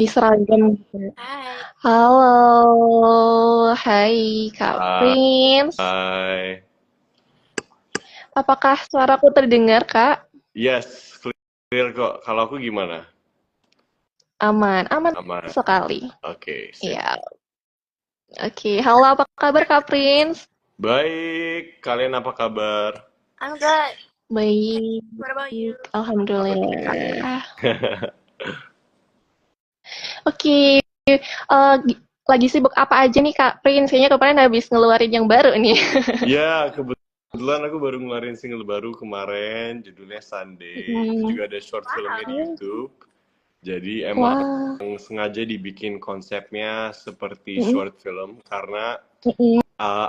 seragam gitu. Hai. Halo, hai Kak Prince. Hai. Apakah suaraku terdengar, Kak? Yes, clear kok. Kalau aku gimana? Aman, aman Aman. sekali. Oke, sip. Iya, oke. Halo, apa kabar Kak Prince? Baik, kalian apa kabar? I'm good. Baik, What about you? Oke. Alhamdulillah. Oke, lagi sibuk apa aja nih Kak Prince? Kayaknya kemarin habis ngeluarin yang baru nih. Ya, kebetulan aku baru ngeluarin single baru kemarin, judulnya Sunday. Itu Hmm, juga ada short filmnya di Wow. YouTube. Jadi emang wah, sengaja dibikin konsepnya seperti mm, short film karena mm,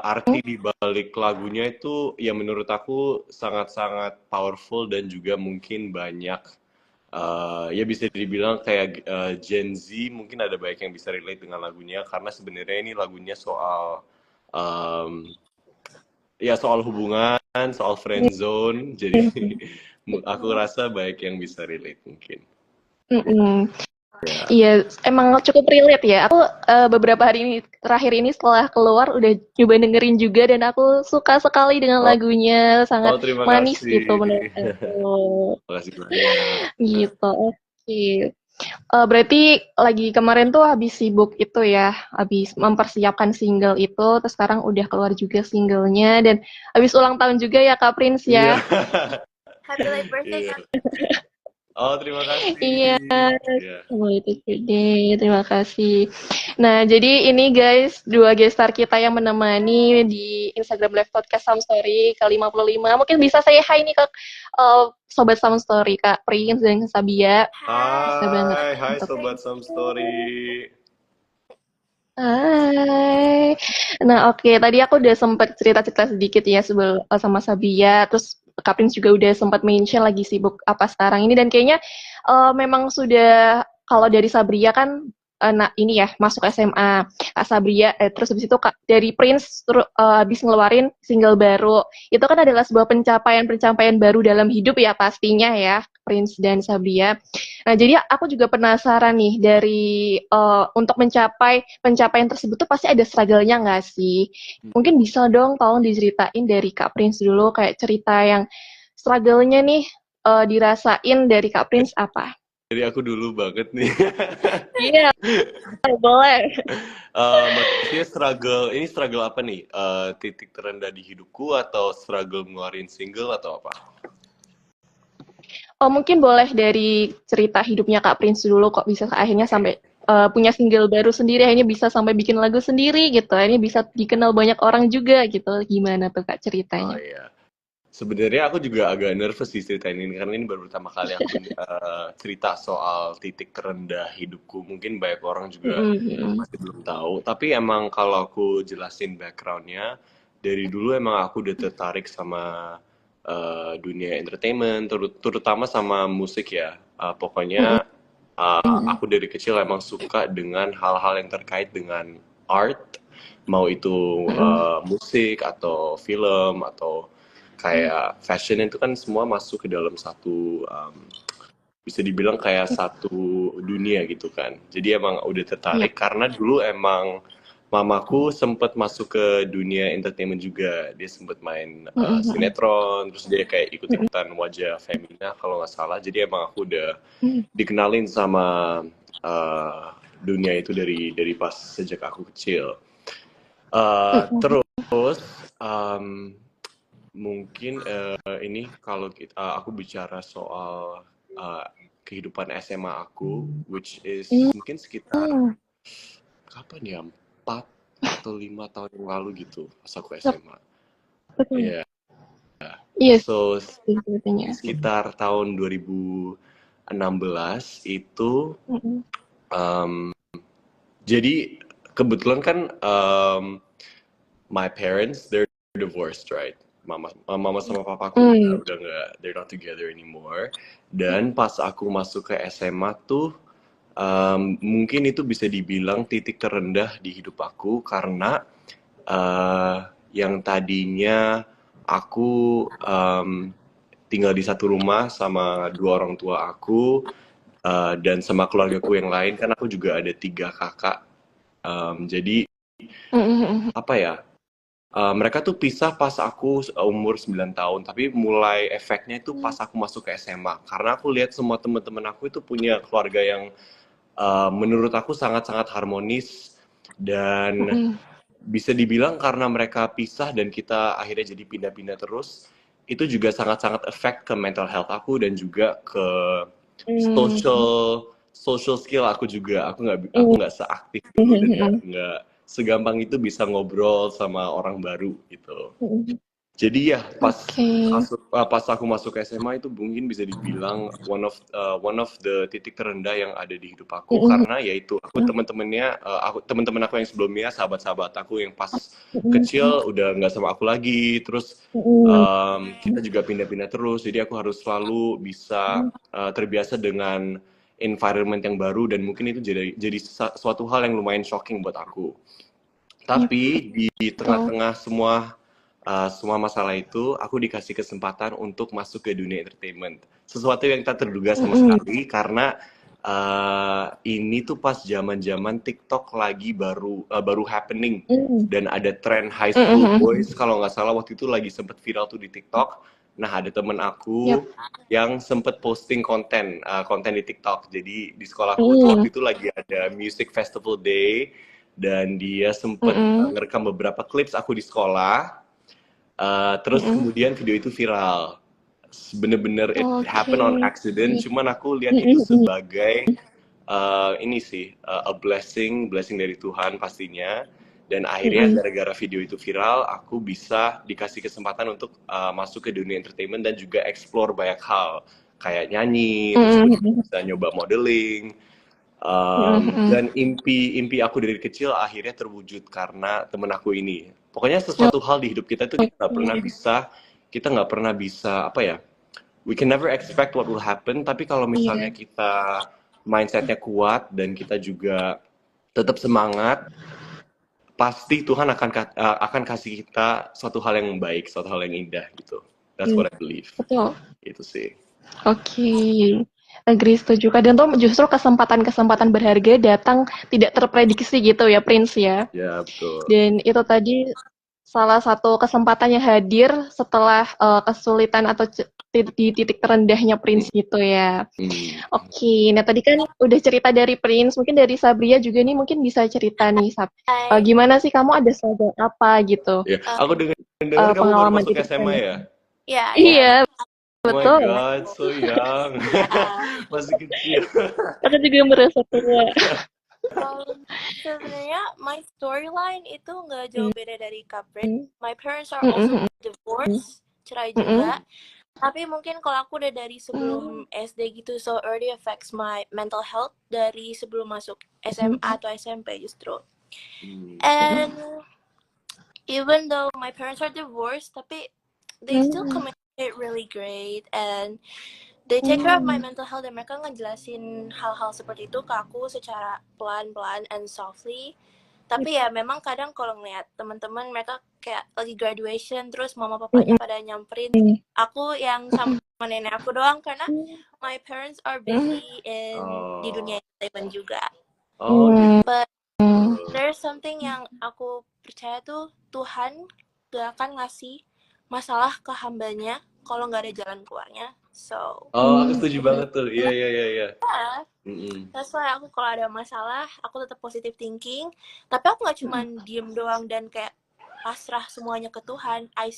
arti di balik lagunya itu ya menurut aku sangat-sangat powerful dan juga mungkin banyak ya bisa dibilang kayak Gen Z mungkin ada banyak yang bisa relate dengan lagunya karena sebenarnya ini lagunya soal em, ya soal hubungan, soal friend zone. Jadi mm, aku rasa banyak yang bisa relate mungkin. mm. Ya. Iya, emang cukup relate ya. Aku beberapa hari ini terakhir ini setelah keluar udah coba dengerin juga dan aku suka sekali dengan Oh, lagunya, oh, sangat terima manis kasih. gitu menurut aku. Terima kasih banyak. Gitu. Oke. Berarti lagi kemarin tuh habis sibuk itu ya, habis mempersiapkan single itu, terus sekarang udah keluar juga singlenya dan habis ulang tahun juga ya Kak Prince Iya. ya. Happy late birthday, Iya. Kak. Oh, terima kasih. Iya, Iya. oh, itu gede. Terima kasih. Nah, jadi ini guys, dua gestar kita yang menemani di Instagram Live Podcast Sound Story ke-55. Mungkin bisa saya hai nih ke Sobat Sound Story, Kak Prince dan Sabia. Bisa banget Hai, hai untuk Sobat Some Story. hai. Nah, oke. Tadi aku udah sempat cerita-cerita sedikit ya sebelum sama Sabia. Terus Kak Prince juga udah sempat mention lagi sibuk apa sekarang ini. Dan kayaknya memang sudah kalau dari Sabria kan nah ini ya masuk SMA Kak Sabria terus habis itu Kak dari Prince habis ngeluarin single baru itu kan adalah sebuah pencapaian baru dalam hidup ya pastinya ya Prince dan Sabria. Nah, jadi aku juga penasaran nih dari untuk mencapai pencapaian tersebut tuh pasti ada struggle-nya nggak sih? Mungkin bisa dong tolong diceritain dari Kak Prince dulu kayak cerita yang struggle-nya nih dirasain dari Kak Prince apa? Jadi aku dulu banget nih. Iya, boleh. Maksudnya struggle, ini struggle apa nih? Titik terendah di hidupku atau struggle ngeluarin single atau apa? Oh, mungkin boleh dari cerita hidupnya Kak Prince dulu kok bisa akhirnya Oke. sampai punya single baru sendiri, akhirnya bisa sampai bikin lagu sendiri gitu. Akhirnya bisa dikenal banyak orang juga gitu. Gimana tuh Kak Oh ceritanya? iya. Sebenarnya aku juga agak nervous sih ceritain ini karena ini baru pertama kali aku cerita soal titik terendah hidupku. Mungkin banyak orang juga Mm-mm. masih belum tahu. Tapi emang kalau aku jelasin backgroundnya, dari dulu emang aku udah tertarik sama dunia entertainment, terutama sama musik ya. Mm-mm. Pokoknya aku dari kecil emang suka dengan hal-hal yang terkait dengan art, mau itu Mm-mm. musik atau film atau kayak fashion itu kan semua masuk ke dalam satu bisa dibilang kayak satu dunia gitu kan. Jadi emang udah Iya. tertarik karena dulu emang mamaku sempet masuk ke dunia entertainment juga. Dia sempet main Mm-mm. sinetron, terus dia kayak ikut-ikutan wajah Femina kalau nggak salah. Jadi emang aku udah Mm-mm. dikenalin sama uh, dunia itu dari pas sejak aku kecil. Mm-mm. Terus mungkin ini kalau aku bicara soal uh, kehidupan SMA aku, which is mungkin sekitar Mm-mm. kapan ya 4 atau 5 tahun yang lalu gitu pas aku Yap, SMA. betul. Ya, yeah. Iya So sih ceritanya. sekitar tahun 2016 itu Mm-mm. um, jadi kebetulan kan my parents they're divorced, right? Mama sama papaku Mm. udah nggak, they're not together anymore. Dan pas aku masuk ke SMA tuh mungkin itu bisa dibilang titik terendah di hidup aku karena yang tadinya aku tinggal di satu rumah sama dua orang tua aku, dan sama keluargaku yang lain kan aku juga ada 3 kakak. Jadi apa ya? Mereka tuh pisah pas aku umur 9 tahun, tapi mulai efeknya itu pas aku masuk ke SMA. Karena aku lihat semua teman-teman aku itu punya keluarga yang menurut aku sangat-sangat harmonis dan bisa dibilang karena mereka pisah dan kita akhirnya jadi pindah-pindah terus, itu juga sangat-sangat efek ke mental health aku dan juga ke social social skill aku juga. Aku nggak seaktif dulu dan nggak segampang itu bisa ngobrol sama orang baru gitu. Jadi ya Oke. pas aku masuk SMA itu mungkin bisa dibilang one of the titik terendah yang ada di hidup aku karena yaitu teman-teman aku yang sebelumnya sahabat-sahabat aku yang pas kecil udah nggak sama aku lagi, terus kita juga pindah-pindah terus, jadi aku harus selalu bisa terbiasa dengan environment yang baru dan mungkin itu jadi suatu hal yang lumayan shocking buat aku. Tapi di tengah-tengah semua masalah itu, aku dikasih kesempatan untuk masuk ke dunia entertainment. Sesuatu yang tak terduga sama sekali karena ini tuh pas zaman-zaman TikTok lagi baru happening dan ada tren high school boys kalau nggak salah waktu itu lagi sempet viral tuh di TikTok. Nah ada temen aku yang sempet posting konten di TikTok. Jadi di sekolahku tuh waktu itu lagi ada music festival day dan dia sempet ngerekam beberapa clips aku di sekolah. Terus kemudian video itu viral. Bener-bener it happen on accident. Cuman aku lihat itu sebagai ini sih a blessing dari Tuhan pastinya. Dan akhirnya gara-gara video itu viral, aku bisa dikasih kesempatan untuk masuk ke dunia entertainment dan juga explore banyak hal kayak nyanyi, terus bisa nyoba modeling. Dan impi aku dari kecil akhirnya terwujud karena temen aku ini. Pokoknya sesuatu hal di hidup kita itu kita nggak pernah bisa apa ya? We can never expect what will happen. Tapi kalau misalnya kita mindsetnya kuat dan kita juga tetap semangat, pasti Tuhan akan kasih kita suatu hal yang baik, suatu hal yang indah gitu. That's what I believe. Betul. Itu sih. Oke. Agree, setuju. Kadang tuh justru kesempatan-kesempatan berharga datang tidak terprediksi gitu ya, Prince ya. Ya, betul. Dan itu tadi salah satu kesempatan yang hadir setelah kesulitan atau di titik terendahnya Prince gitu ya. Oke, nah tadi kan udah cerita dari Prince, mungkin dari Sabria juga nih mungkin bisa cerita nih, gimana sih kamu ada struggle apa gitu? Ya, aku dengar kamu baru pengalaman masuk titik SMA ya? Iya, Oh my betul. god, so young. Masih kecil. Aku juga merasa tua. Sebenarnya my storyline itu nggak jauh beda dari Kaprin. My parents are also divorced, cerai juga. Tapi mungkin kalau aku udah dari sebelum SD gitu, so already affects my mental health dari sebelum masuk SMA atau SMP justru. And even though my parents are divorced, tapi they still communicate really great and they take care of my mental health dan mereka ngejelasin hal-hal seperti itu ke aku secara pelan-pelan and softly. Tapi ya memang kadang kalau ngeliat teman-teman mereka kayak lagi graduation terus mama papanya pada nyamperin aku yang sama nenek aku doang karena my parents are busy di dunia entertainment juga. But there's something yang aku percaya tuh Tuhan gak akan ngasih masalah ke hambanya kalau nggak ada jalan keluarnya. So. Aku setuju banget tuh. Iya. That's why aku kalau ada masalah, aku tetap positive thinking. Tapi aku nggak cuma diem doang dan kayak pasrah semuanya ke Tuhan. I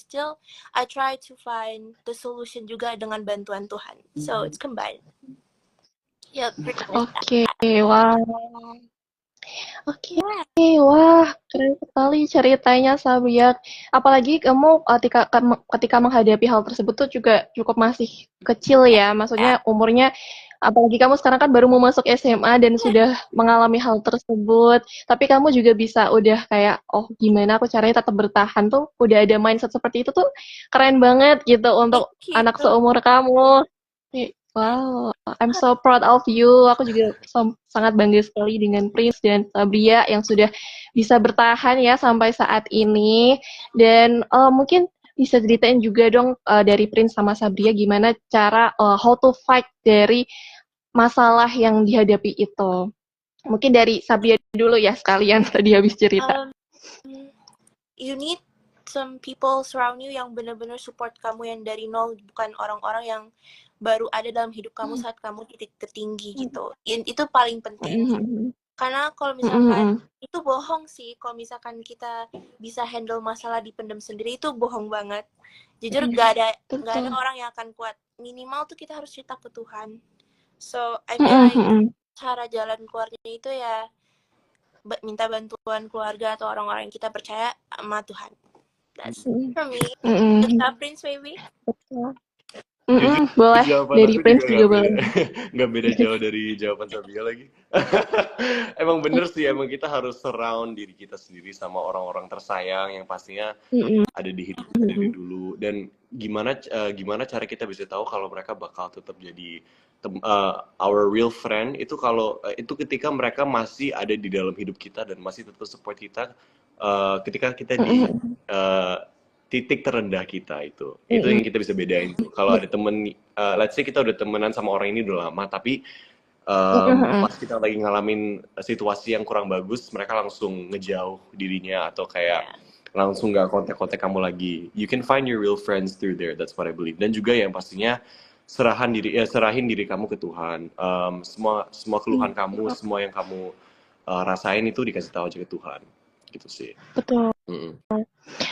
try to find the solution juga dengan bantuan Tuhan. So it's combined. Oke, wow. Oke, wah, keren sekali ceritanya Sabia. Apalagi kamu ketika menghadapi hal tersebut tuh juga cukup masih kecil ya. Maksudnya umurnya, apalagi kamu sekarang kan baru mau masuk SMA dan sudah mengalami hal tersebut. Tapi kamu juga bisa udah kayak, oh gimana aku caranya tetap bertahan tuh. Udah ada mindset seperti itu tuh keren banget gitu untuk anak seumur kamu. Wow, I'm so proud of you. Aku juga sangat bangga sekali dengan Prince dan Sabria yang sudah bisa bertahan ya sampai saat ini. Dan mungkin bisa ceritain juga dong dari Prince sama Sabria gimana cara how to fight dari masalah yang dihadapi itu. Mungkin dari Sabia dulu ya sekalian tadi habis cerita. You need some people surround you yang benar-benar support kamu yang dari nol, bukan orang-orang yang baru ada dalam hidup kamu saat kamu titik tertinggi gitu. Itu paling penting. Karena kalau misalkan itu bohong sih, kalau misalkan kita bisa handle masalah dipendam sendiri itu bohong banget. Jujur gak ada orang yang akan kuat. Minimal tuh kita harus cerita ke Tuhan. So I feel like cara jalan keluarnya itu ya minta bantuan keluarga atau orang-orang yang kita percaya sama Tuhan. That's for me. Prince maybe. Boleh dari Prince juga boleh. Nggak beda jauh dari jawaban Sabia lagi. Emang bener sih, emang kita harus surround diri kita sendiri sama orang-orang tersayang yang pastinya ada di hidup kita dari dulu. Dan gimana cara kita bisa tahu kalau mereka bakal tetap jadi our real friend itu kalau itu ketika mereka masih ada di dalam hidup kita dan masih tetap support kita ketika kita di titik terendah kita itu yang kita bisa bedain tuh. Kalau ada temen, let's say kita udah temenan sama orang ini udah lama, tapi pas kita lagi ngalamin situasi yang kurang bagus, mereka langsung ngejauh dirinya atau kayak langsung nggak kontak-kontak kamu lagi. You can find your real friends through there. That's what I believe. Dan juga yang pastinya serahin diri kamu ke Tuhan. Semua keluhan kamu, semua yang kamu rasain itu dikasih tahu aja ke Tuhan. Gitu sih. Betul.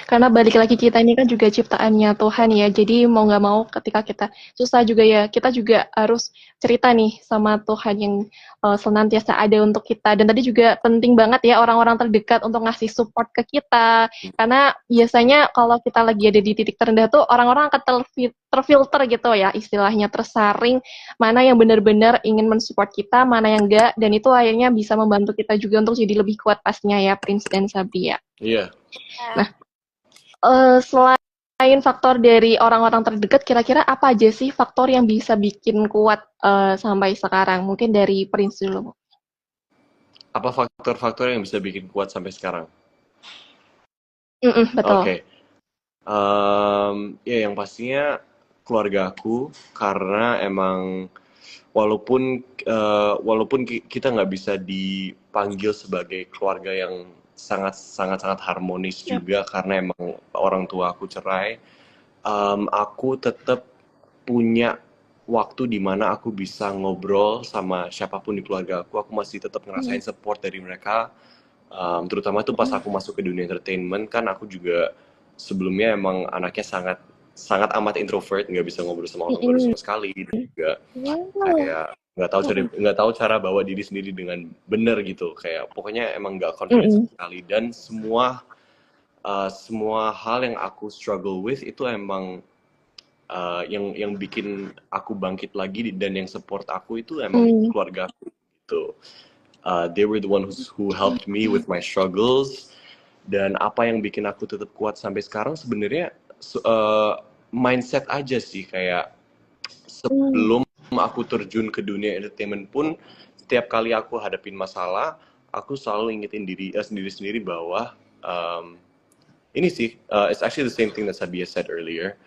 Karena balik lagi kita ini kan juga ciptaannya Tuhan ya, jadi mau nggak mau ketika kita susah juga ya, kita juga harus cerita nih sama Tuhan yang senantiasa ada untuk kita. Dan tadi juga penting banget ya orang-orang terdekat untuk ngasih support ke kita, karena biasanya kalau kita lagi ada di titik terendah tuh orang-orang akan terfilter gitu ya, istilahnya tersaring mana yang benar-benar ingin mensupport kita, mana yang enggak, dan itu akhirnya bisa membantu kita juga untuk jadi lebih kuat pastinya ya Prince dan Sabia. Iya. Nah, selain faktor dari orang-orang terdekat, kira-kira apa aja sih faktor yang bisa bikin kuat sampai sekarang? Mungkin dari Prince dulu. Apa faktor-faktor yang bisa bikin kuat sampai sekarang? Betul. Oke. Ya yang pastinya keluarga aku, karena emang walaupun kita nggak bisa dipanggil sebagai keluarga yang sangat harmonis juga karena emang orang tua aku cerai, aku tetap punya waktu di mana aku bisa ngobrol sama siapapun di keluarga aku masih tetap ngerasain support dari mereka, terutama tuh pas aku masuk ke dunia entertainment. Kan aku juga sebelumnya emang anaknya sangat amat introvert, nggak bisa ngobrol sama orang baru sama sekali, dan juga kayak nggak tahu cara bawa diri sendiri dengan benar gitu, kayak pokoknya emang nggak confident sekali. Dan semua hal yang aku struggle with itu emang yang bikin aku bangkit lagi dan yang support aku itu emang keluarga aku gitu. They were the ones who helped me with my struggles. Dan apa yang bikin aku tetap kuat sampai sekarang sebenarnya mindset aja sih. Kayak sebelum aku terjun ke dunia entertainment pun, setiap kali aku hadapin masalah, aku selalu ingetin diri sendiri bahwa ini sih, it's actually the same thing that Sabia said earlier.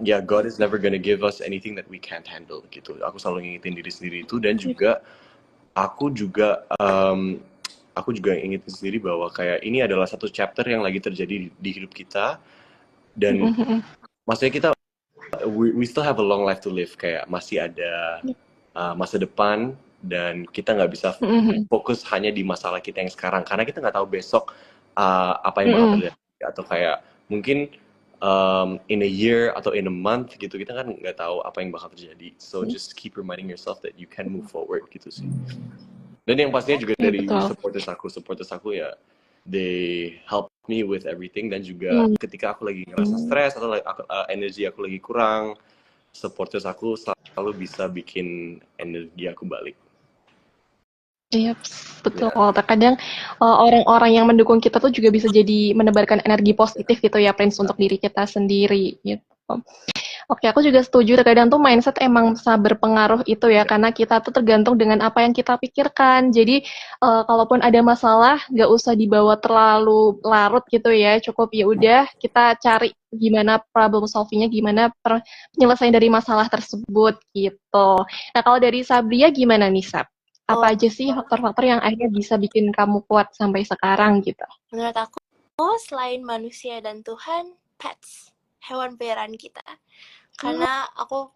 Yeah, God is never gonna give us anything that we can't handle gitu. Aku selalu ingetin diri sendiri itu. Dan juga aku juga ingetin sendiri bahwa kayak ini adalah satu chapter yang lagi terjadi di hidup kita. Dan maksudnya kita we still have a long life to live, kayak masih ada masa depan, dan kita nggak bisa fokus hanya di masalah kita yang sekarang karena kita nggak tahu besok apa yang bakal terjadi, atau kayak mungkin in a year atau in a month gitu, kita kan nggak tahu apa yang bakal terjadi. So just keep reminding yourself that you can move forward gitu sih. Dan yang pastinya juga dari supporters aku ya, they help me with everything. Dan juga ketika aku lagi ngerasa stres atau energi aku lagi kurang, supporters aku selalu bisa bikin energi aku balik. Iya, betul. Terkadang orang-orang yang mendukung kita tuh juga bisa jadi menebarkan energi positif gitu ya, Prince, untuk diri kita sendiri gitu. Oke, aku juga setuju. Terkadang tuh mindset emang bisa berpengaruh itu ya, karena kita tuh tergantung dengan apa yang kita pikirkan. Jadi, kalaupun ada masalah, nggak usah dibawa terlalu larut gitu ya. Cukup ya udah kita cari gimana problem solving-nya, gimana penyelesaian dari masalah tersebut gitu. Nah, kalau dari Sabria gimana nih, Sab? Apa aja sih faktor-faktor yang akhirnya bisa bikin kamu kuat sampai sekarang gitu? Menurut aku, selain manusia dan Tuhan, pets, hewan peliharaan kita. Karena aku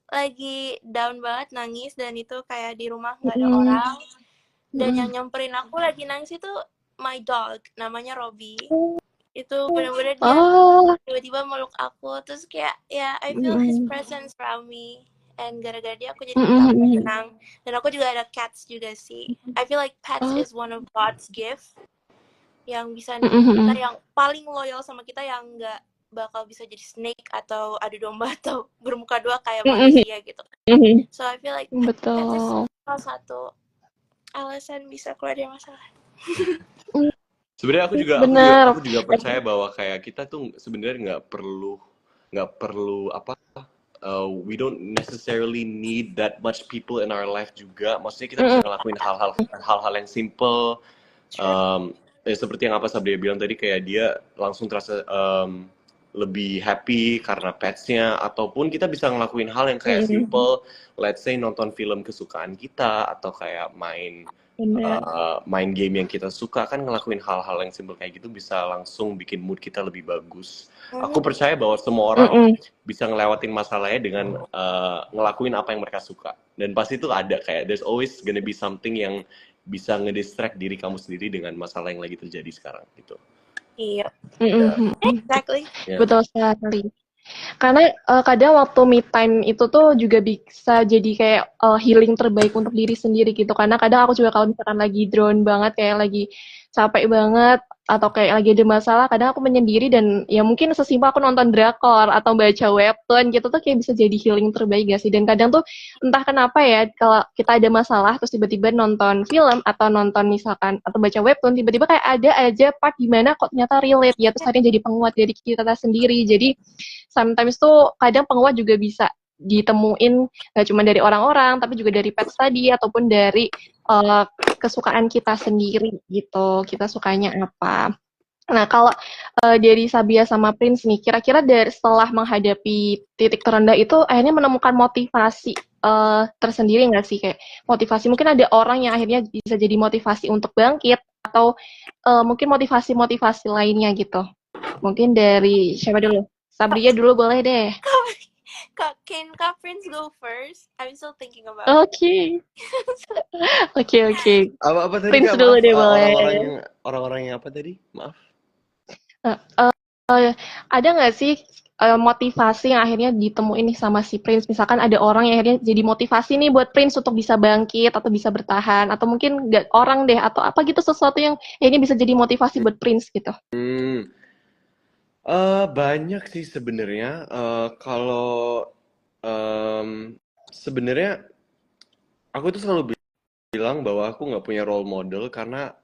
lagi down banget nangis dan itu kayak di rumah nggak ada orang. Dan yang nyamperin aku lagi nangis itu my dog, namanya Robby. Itu benar-benar dia tiba-tiba meluk aku, terus kayak ya I feel his presence around me. And gara-gara dia aku jadi tambah tenang. Dan aku juga ada cats juga sih. I feel like pets is one of God's gift yang bisa kita, yang paling loyal sama kita, yang nggak bakal bisa jadi snake atau adu domba atau bermuka dua kayak manusia gitu. So I feel like pets is salah satu alasan bisa keluar dari masalah. Sebenarnya aku juga percaya bahwa kayak kita tuh sebenarnya nggak perlu apa, we don't necessarily need that much people in our life juga. Maksudnya kita bisa ngelakuin hal-hal yang simple. Seperti yang apa Sabria bilang tadi, kayak dia langsung terasa lebih happy karena petsnya, ataupun kita bisa ngelakuin hal yang kayak simple, let's say nonton film kesukaan kita, atau kayak main game yang kita suka. Kan ngelakuin hal-hal yang simple kayak gitu bisa langsung bikin mood kita lebih bagus. Aku percaya bahwa semua orang bisa ngelewatin masalahnya dengan ngelakuin apa yang mereka suka, dan pasti itu ada kayak there's always gonna be something yang bisa ngedistract diri kamu sendiri dengan masalah yang lagi terjadi sekarang gitu. Iya, exactly. Betul sekali. Karena kadang waktu me time itu tuh juga bisa jadi kayak healing terbaik untuk diri sendiri gitu. Karena kadang aku juga kalau misalkan lagi down banget, kayak lagi capek banget, atau kayak lagi ada masalah, kadang aku menyendiri dan ya mungkin sesimpel aku nonton drakor atau baca webtoon gitu tuh kayak bisa jadi healing terbaik gak sih? Dan kadang tuh entah kenapa ya, kalau kita ada masalah terus tiba-tiba nonton film atau nonton misalkan atau baca webtoon, tiba-tiba kayak ada aja part dimana kok ternyata relate ya, terus akhirnya jadi penguat dari kita sendiri. Jadi sometimes tuh kadang penguat juga bisa ditemuin gak cuma dari orang-orang, tapi juga dari pets tadi, ataupun dari kesukaan kita sendiri gitu, kita sukanya apa. Nah, kalau dari Sabia sama Prince nih, kira-kira dari setelah menghadapi titik terendah itu akhirnya menemukan motivasi tersendiri nggak sih? Kayak motivasi, mungkin ada orang yang akhirnya bisa jadi motivasi untuk bangkit, atau mungkin motivasi-motivasi lainnya gitu. Mungkin dari siapa dulu? Sabria dulu boleh deh. Can Prince go first? I'm still thinking about it. Oke. Apa tadi? Prince dulu deh boleh. Orang-orang yang apa tadi? Maaf. Ada nggak sih motivasi yang akhirnya ditemuin nih sama si Prince? Misalkan ada orang yang akhirnya jadi motivasi nih buat Prince untuk bisa bangkit atau bisa bertahan, atau mungkin nggak orang deh, atau apa gitu, sesuatu yang akhirnya bisa jadi motivasi buat Prince gitu. Banyak sih sebenarnya. Kalau sebenarnya aku tuh selalu bilang bahwa aku nggak punya role model, karena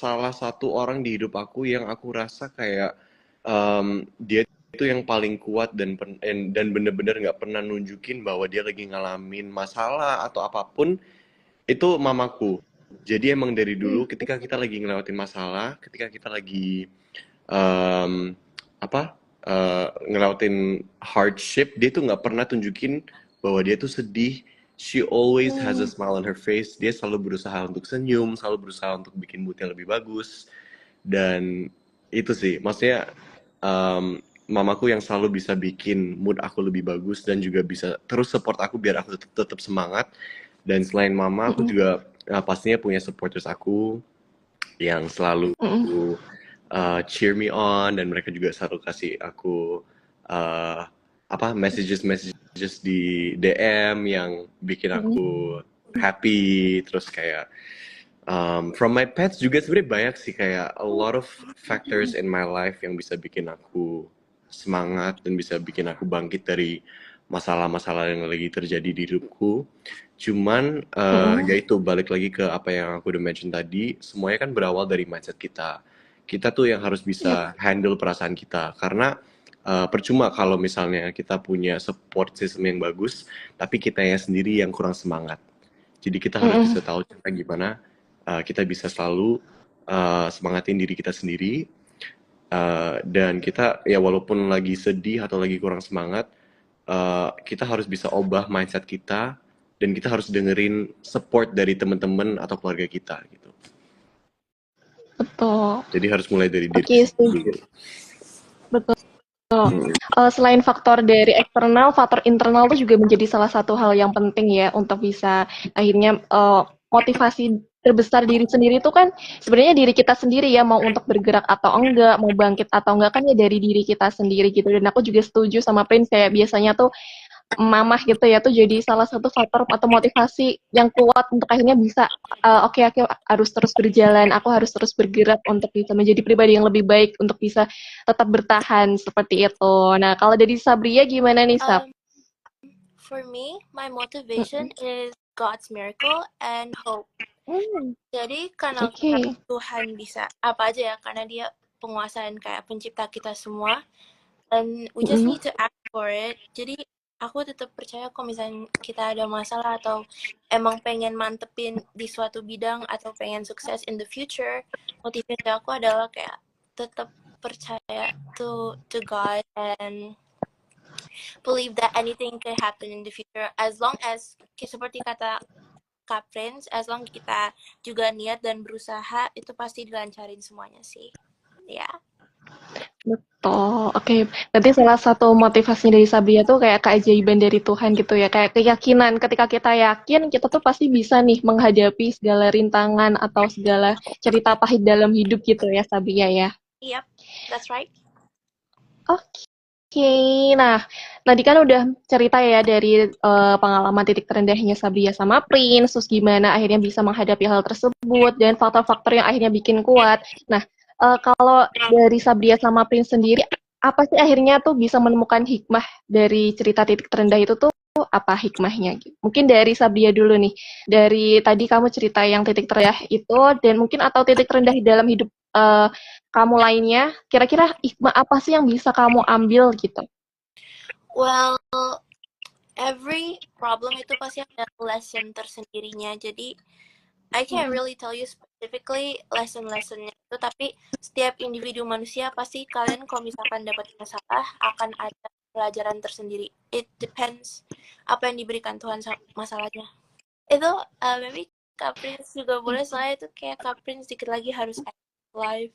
salah satu orang di hidup aku yang aku rasa kayak dia itu yang paling kuat dan bener-bener nggak pernah nunjukin bahwa dia lagi ngalamin masalah atau apapun, itu mamaku. Jadi emang dari dulu ketika kita lagi ngelewatin masalah, ketika kita lagi ngelewatin hardship, dia tuh nggak pernah tunjukin bahwa dia tuh sedih. She always has a smile on her face. Dia selalu berusaha untuk senyum, selalu berusaha untuk bikin moodnya lebih bagus. Dan itu sih, maksudnya mamaku yang selalu bisa bikin mood aku lebih bagus, dan juga bisa terus support aku biar aku tetap semangat. Dan selain mama, aku juga pastinya punya supporters aku yang selalu cheer me on, dan mereka juga selalu kasih aku messages di DM yang bikin aku happy. Terus kayak from my pets juga sebenarnya banyak sih, kayak a lot of factors in my life yang bisa bikin aku semangat dan bisa bikin aku bangkit dari masalah-masalah yang lagi terjadi di hidupku. Cuman yaitu balik lagi ke apa yang aku udah mention tadi, semuanya kan berawal dari mindset kita. Kita tuh yang harus bisa handle perasaan kita, karena percuma kalau misalnya kita punya support system yang bagus, tapi kitanya sendiri yang kurang semangat. Jadi kita harus bisa tahu cara gimana kita bisa selalu semangatin diri kita sendiri. Dan kita ya walaupun lagi sedih atau lagi kurang semangat, kita harus bisa ubah mindset kita dan kita harus dengerin support dari teman-teman atau keluarga kita gitu. Betul. Jadi harus mulai dari diri Oke, sendiri. betul. Selain faktor dari eksternal, faktor internal itu juga menjadi salah satu hal yang penting ya untuk bisa akhirnya motivasi terbesar diri sendiri itu kan sebenarnya diri kita sendiri ya, mau untuk bergerak atau enggak, mau bangkit atau enggak kan ya dari diri kita sendiri gitu. Dan aku juga setuju sama Prince kayak biasanya tuh mamah gitu ya tuh jadi salah satu faktor atau motivasi yang kuat untuk akhirnya bisa oke aku harus terus berjalan, aku harus terus bergerak untuk bisa menjadi pribadi yang lebih baik untuk bisa tetap bertahan seperti itu. Nah, kalau dari Sabria gimana nih, Sab? For me, my motivation is God's miracle and hope. Jadi karena Tuhan bisa apa aja ya, karena dia penguasa dan kayak pencipta kita semua, and we just need to act for it. Jadi aku tetap percaya kalau misalnya kita ada masalah atau emang pengen mantepin di suatu bidang atau pengen sukses in the future, motivasi aku adalah kayak tetap percaya to God and believe that anything can happen in the future as long as seperti kata Kak Prince, as long kita juga niat dan berusaha, itu pasti dilancarin semuanya sih. Ya. Betul, oke. Berarti salah satu motivasinya dari Sabria tuh kayak keajaiban dari Tuhan gitu ya, kayak keyakinan. Ketika kita yakin, kita tuh pasti bisa nih menghadapi segala rintangan atau segala cerita pahit dalam hidup gitu ya, Sabria ya. Yep, that's right. Oke, nah tadi kan udah cerita ya dari pengalaman titik terendahnya Sabria sama Prince, terus gimana akhirnya bisa menghadapi hal tersebut dan faktor-faktor yang akhirnya bikin kuat. Nah, kalau dari Sabria sama Prince sendiri, apa sih akhirnya tuh bisa menemukan hikmah dari cerita titik terendah itu tuh apa hikmahnya? Mungkin dari Sabria dulu nih. Dari tadi kamu cerita yang titik terendah itu dan mungkin atau titik terendah di dalam hidup kamu lainnya, kira-kira hikmah apa sih yang bisa kamu ambil gitu? Well, every problem itu pasti ada lesson tersendirinya. Jadi I can't really tell you specifically lesson-lessonnya itu, tapi setiap individu manusia pasti kalian kalau misalkan dapat masalah akan ada pelajaran tersendiri. It depends apa yang diberikan Tuhan masalahnya. Itu maybe Kak Prince juga boleh, soalnya itu kayak Kak Prince dikit lagi harus live.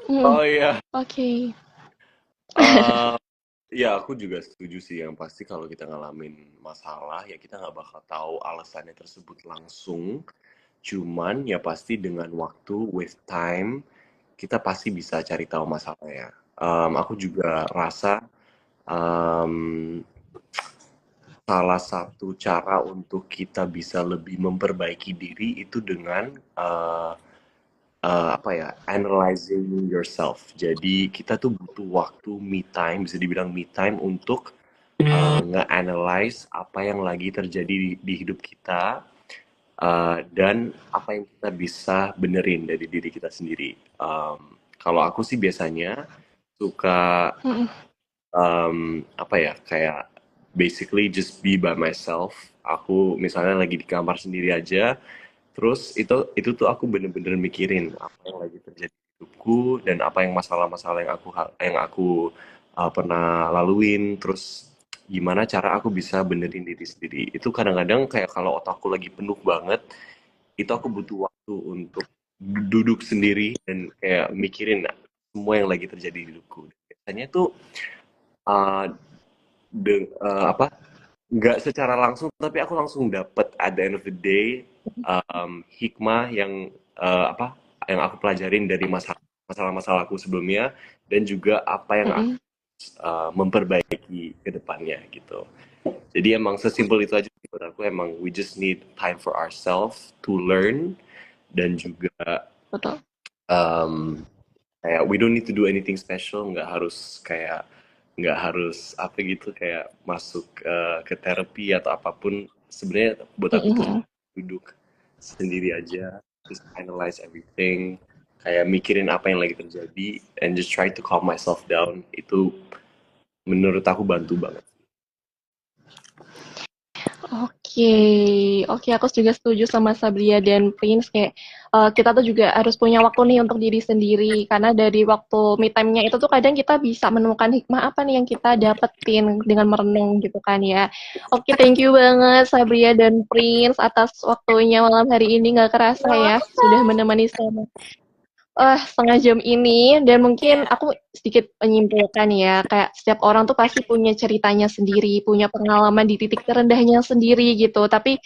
Oh iya. Oke. Ya aku juga setuju sih, yang pasti kalau kita ngalamin masalah ya kita nggak bakal tahu alasannya tersebut langsung. Cuman ya pasti dengan waktu, with time, kita pasti bisa cari tahu masalahnya. Aku juga rasa salah satu cara untuk kita bisa lebih memperbaiki diri itu dengan apa ya, analyzing yourself. Jadi kita tuh butuh waktu me time, bisa dibilang me time untuk nge-analyze apa yang lagi terjadi di hidup kita, dan apa yang kita bisa benerin dari diri kita sendiri. Kalau aku sih biasanya suka apa ya, kayak basically just be by myself. Aku misalnya lagi di kamar sendiri aja, terus itu tuh aku bener-bener mikirin apa yang lagi terjadi di hidupku dan apa yang masalah-masalah yang aku pernah laluin, terus gimana cara aku bisa benerin diri sendiri. Itu kadang-kadang kayak kalau otakku lagi penuh banget, itu aku butuh waktu untuk duduk sendiri dan kayak mikirin semua yang lagi terjadi di hidupku. Biasanya tuh apa, nggak secara langsung tapi aku langsung dapet at the end of the day hikmah yang apa yang aku pelajarin dari masalah-masalahku sebelumnya, dan juga apa yang aku memperbaiki ke depannya gitu. Jadi emang sesimpel itu aja menurut aku. Emang we just need time for ourselves to learn, dan juga kayak we don't need to do anything special, nggak harus apa gitu kayak masuk ke terapi atau apapun. Sebenarnya buat aku tuh duduk sendiri aja, just analyze everything, kayak mikirin apa yang lagi terjadi and just try to calm myself down, itu menurut aku bantu banget. Oke, oke, aku juga setuju sama Sabria dan Prince kayak kita tuh juga harus punya waktu nih untuk diri sendiri karena dari waktu me time-nya itu tuh kadang kita bisa menemukan hikmah apa nih yang kita dapetin dengan merenung gitu kan ya. Oke, thank you banget Sabria dan Prince atas waktunya malam hari ini, nggak kerasa ya sudah menemani sama setengah jam ini, dan mungkin aku sedikit menyimpulkan ya, kayak setiap orang tuh pasti punya ceritanya sendiri, punya pengalaman di titik terendahnya sendiri gitu. Tapi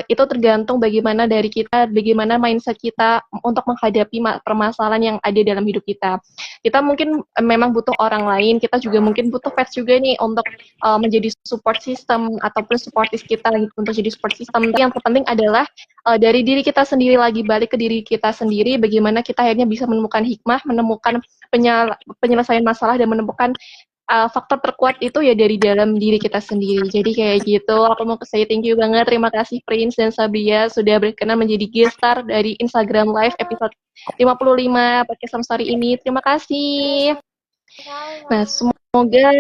itu tergantung bagaimana dari kita, bagaimana mindset kita untuk menghadapi permasalahan yang ada dalam hidup kita. Kita mungkin memang butuh orang lain, kita juga mungkin butuh pets juga nih untuk menjadi support system ataupun supportive kita gitu, untuk jadi support system. Tapi yang terpenting adalah dari diri kita sendiri, lagi balik ke diri kita sendiri, bagaimana kita akhirnya bisa menemukan hikmah, menemukan penyelesaian masalah, dan menemukan faktor terkuat itu ya dari dalam diri kita sendiri. Jadi kayak gitu, aku mau say thank you banget, terima kasih Prince dan Sabria sudah berkenan menjadi guest star dari Instagram Live episode 55 podcast Some Story ini. Terima kasih. Nah, semoga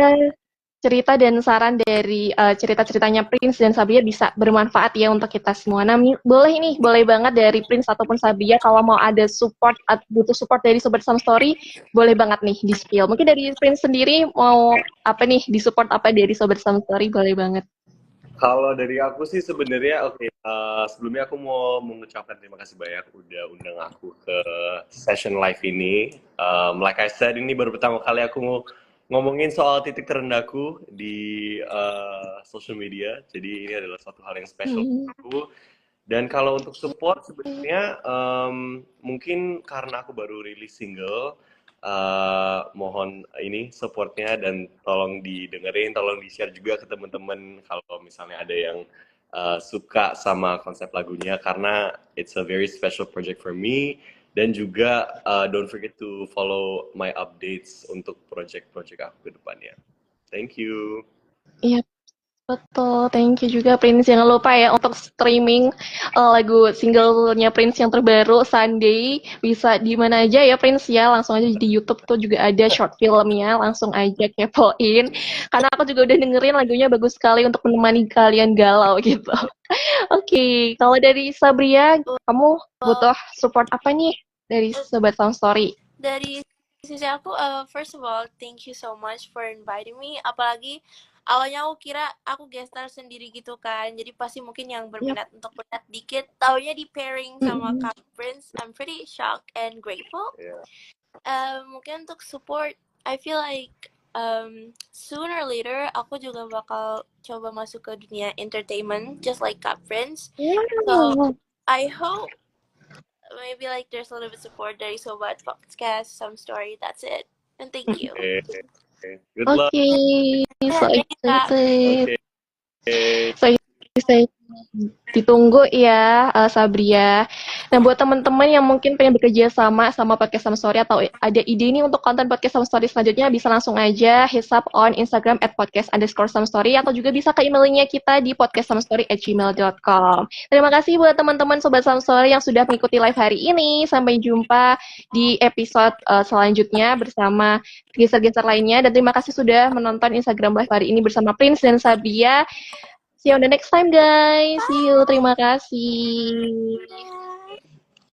cerita dan saran dari cerita-ceritanya Prince dan Sabria bisa bermanfaat ya untuk kita semua. Nah, boleh banget dari Prince ataupun Sabria kalau mau ada support, butuh support dari Sobat Some Story, boleh banget nih di spill. Mungkin dari Prince sendiri mau apa nih, di support apa dari Sobat Some Story, boleh banget. Kalau dari aku sih sebenarnya sebelumnya aku mau mengucapkan terima kasih banyak udah undang aku ke session live ini. Like I said, ini baru pertama kali aku mau ngomongin soal titik terendahku di social media, jadi ini adalah suatu hal yang spesial untuk aku. Dan kalau untuk support sebenarnya mungkin karena aku baru rilis single, mohon ini supportnya dan tolong didengerin, tolong di-share juga ke teman-teman kalau misalnya ada yang suka sama konsep lagunya, karena it's a very special project for me. Dan juga don't forget to follow my updates untuk project-project aku ke depannya. Thank you. Iya, betul. Thank you juga Prince. Jangan lupa ya untuk streaming lagu singlenya Prince yang terbaru Sunday, bisa di mana aja ya Prince ya. Langsung aja di YouTube tuh juga ada short filmnya. Langsung aja kepoin. Karena aku juga udah dengerin lagunya, bagus sekali untuk menemani kalian galau gitu. Oke, kalau dari Sabria, kamu butuh support apa nih dari Sobat Sound Story? Dari sisi aku, first of all, thank you so much for inviting me. Apalagi awalnya aku kira aku guest star sendiri gitu kan, jadi pasti mungkin yang berminat untuk berminat dikit, taunya di pairing sama Kak Prince. I'm pretty shocked and grateful. Mungkin untuk support, I feel like sooner or later aku juga bakal coba masuk ke dunia entertainment just like Kak Prince. So I hope maybe like there's a little bit support dari Sobat Podcast Some Story. That's it, and thank you. Good luck. So excited. So excited. Ditunggu ya Sabria. Nah, buat teman-teman yang mungkin pengen bekerja sama podcast Some Story atau ada ide nih untuk konten podcast Some Story selanjutnya, bisa langsung aja hit up on Instagram @podcast_somestory, atau juga bisa ke emailnya kita di podcastsomestory@gmail.com. Terima kasih buat teman-teman Sobat Some Story yang sudah mengikuti live hari ini. Sampai jumpa di episode selanjutnya bersama geser-geser lainnya, dan terima kasih sudah menonton Instagram live hari ini bersama Prince dan Sabria. See you on the next time, guys. See you. Terima kasih.